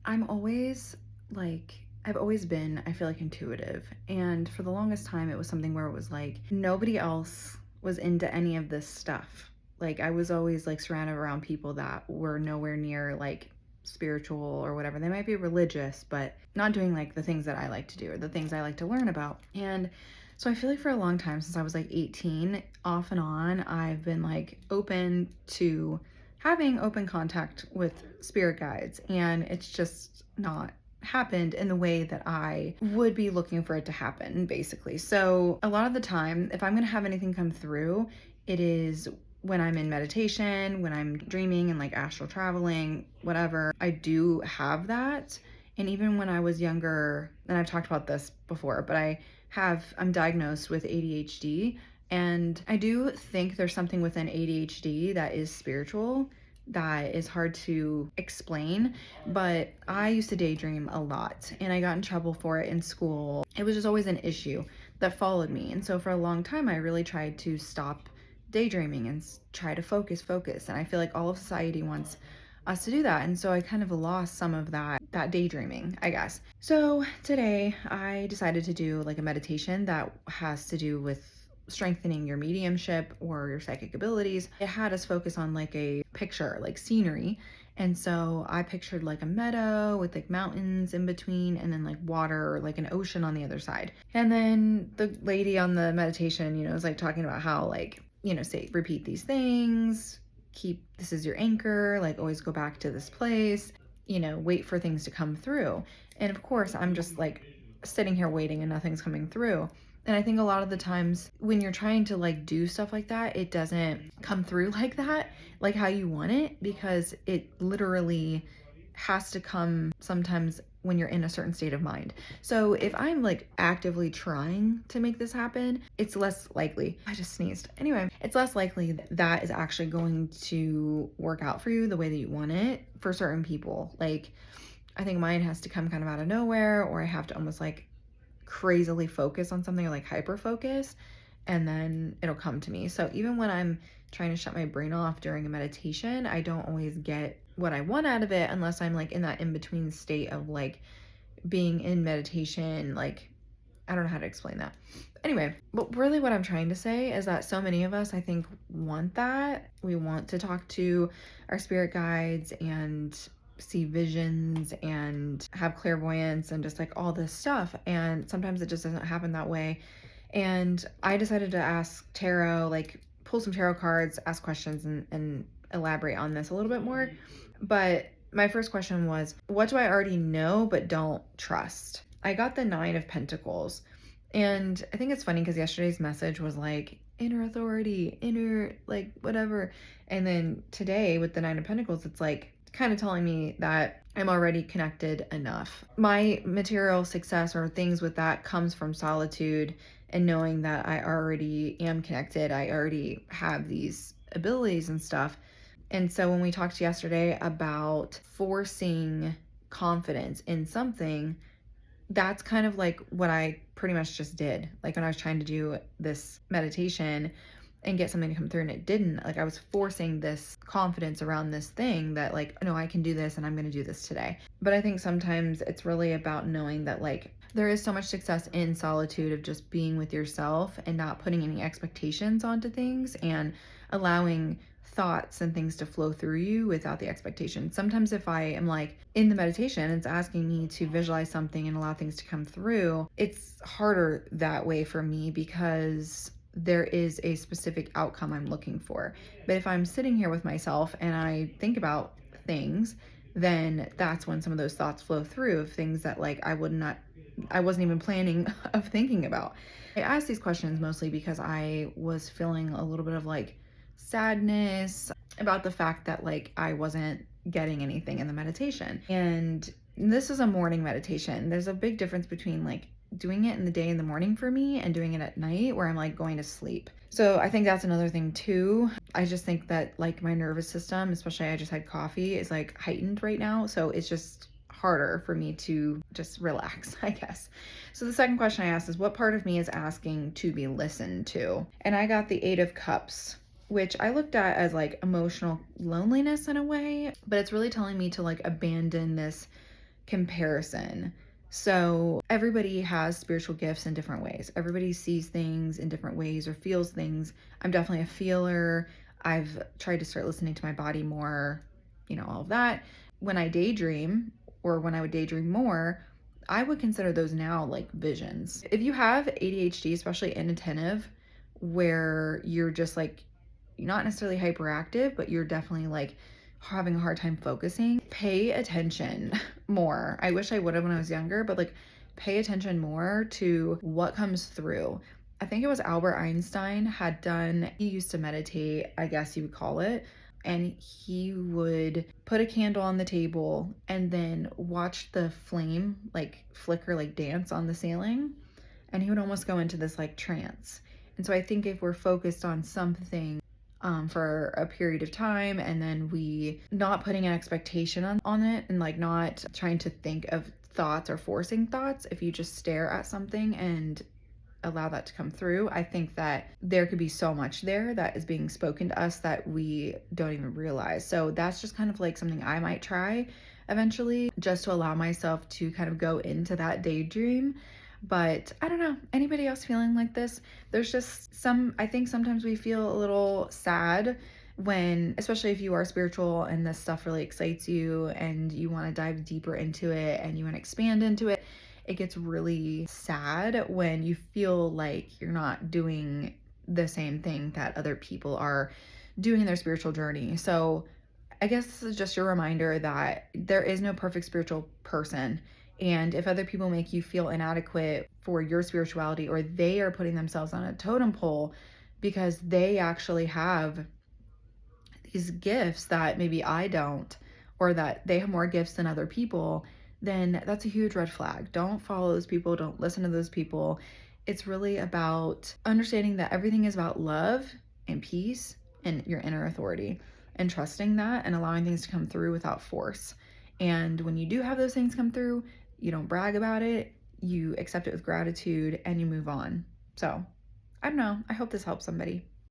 I'm always like, I've always been, I feel like, intuitive. And for the longest time, it was something where it was like nobody else was into any of this stuff. Like, I was always like surrounded around people that were nowhere near like spiritual or whatever. They might be religious, but not doing like the things that I like to do or the things I like to learn about. And so I feel like for a long time, since I was like 18, off and on, I've been like open to having open contact with spirit guides, and it's just not happened in the way that I would be looking for it to happen, basically. So a lot of the time, if I'm going to have anything come through, it is when I'm in meditation, when I'm dreaming and like astral traveling, whatever. I do have that. And even when I was younger, and I've talked about this before, but I'm diagnosed with ADHD, and I do think there's something within ADHD that is spiritual, that is hard to explain. But I used to daydream a lot, and I got in trouble for it in school. It was just always an issue that followed me. And so for a long time, I really tried to stop daydreaming and try to focus. And I feel like all of society wants us to do that. And so I kind of lost some of that daydreaming, I guess. So today I decided to do like a meditation that has to do with strengthening your mediumship or your psychic abilities. It had us focus on like a picture, like scenery. And so I pictured like a meadow with like mountains in between, and then like water or like an ocean on the other side. And then the lady on the meditation, was like talking about how like, say, repeat these things, this is your anchor, like always go back to this place, wait for things to come through. And of course, I'm just like sitting here waiting and nothing's coming through. And I think a lot of the times when you're trying to like do stuff like that, it doesn't come through like that, like how you want it, because it literally has to come sometimes when you're in a certain state of mind. So if I'm like actively trying to make this happen, it's less likely. I just sneezed. Anyway, it's less likely that is actually going to work out for you the way that you want it for certain people. Like, I think mine has to come kind of out of nowhere, or I have to almost like crazily focus on something, or like hyper focus, and then it'll come to me. So even when I'm trying to shut my brain off during a meditation, I don't always get what I want out of it unless I'm like in that in-between state of like being in meditation. Like, I don't know how to explain that. Anyway, but really what I'm trying to say is that so many of us, I think, want that. We want to talk to our spirit guides and see visions and have clairvoyance and just like all this stuff. And sometimes it just doesn't happen that way. And I decided to ask tarot, like pull some tarot cards, ask questions, and elaborate on this a little bit more. But my first question was, what do I already know but don't trust? I got the 9 of Pentacles. And I think it's funny because yesterday's message was like inner authority, inner like whatever. And then today with the 9 of Pentacles, it's like kind of telling me that I'm already connected enough. My material success or things with that comes from solitude and knowing that I already am connected. I already have these abilities and stuff. And so when we talked yesterday about forcing confidence in something, that's kind of like what I pretty much just did. Like when I was trying to do this meditation and get something to come through and it didn't, like I was forcing this confidence around this thing that like, no, I can do this and I'm going to do this today. But I think sometimes it's really about knowing that like there is so much success in solitude of just being with yourself and not putting any expectations onto things and allowing thoughts and things to flow through you without the expectation. Sometimes if I am like in the meditation, it's asking me to visualize something and allow things to come through. It's harder that way for me because there is a specific outcome I'm looking for. But if I'm sitting here with myself and I think about things, then that's when some of those thoughts flow through of things that like I wasn't even planning of thinking about. I asked these questions mostly because I was feeling a little bit of like sadness about the fact that like I wasn't getting anything in the meditation. And this is a morning meditation. There's a big difference between like doing it in the day in the morning for me and doing it at night where I'm like going to sleep. So I think that's another thing too. I just think that like my nervous system, especially I just had coffee, is like heightened right now. So it's just harder for me to just relax, I guess. So the second question I asked is, what part of me is asking to be listened to? And I got the 8 of Cups, which I looked at as like emotional loneliness in a way, but it's really telling me to like abandon this comparison. So everybody has spiritual gifts in different ways. Everybody sees things in different ways or feels things. I'm definitely a feeler. I've tried to start listening to my body more, all of that. When I daydream, or when I would daydream more, I would consider those now like visions. If you have ADHD, especially inattentive, where you're just like, you're not necessarily hyperactive, but you're definitely like having a hard time focusing, pay attention more. I wish I would have when I was younger, but like pay attention more to what comes through. I think it was Albert Einstein had done, he used to meditate, I guess you would call it. And he would put a candle on the table and then watch the flame like flicker, like dance on the ceiling. And he would almost go into this like trance. And so I think if we're focused on something for a period of time, and then we not putting an expectation on it, and like not trying to think of thoughts or forcing thoughts, if you just stare at something and allow that to come through, I think that there could be so much there that is being spoken to us that we don't even realize. So that's just kind of like something I might try eventually, just to allow myself to kind of go into that daydream. But I don't know, anybody else feeling like this? There's just I think sometimes we feel a little sad when, especially if you are spiritual and this stuff really excites you and you want to dive deeper into it and you want to expand into it. It gets really sad when you feel like you're not doing the same thing that other people are doing in their spiritual journey. So I guess this is just your reminder that there is no perfect spiritual person. And if other people make you feel inadequate for your spirituality, or they are putting themselves on a totem pole because they actually have these gifts that maybe I don't, or that they have more gifts than other people, then that's a huge red flag. Don't follow those people. Don't listen to those people. It's really about understanding that everything is about love and peace and your inner authority, and trusting that and allowing things to come through without force. And when you do have those things come through, you don't brag about it. You accept it with gratitude and you move on. So I don't know. I hope this helps somebody.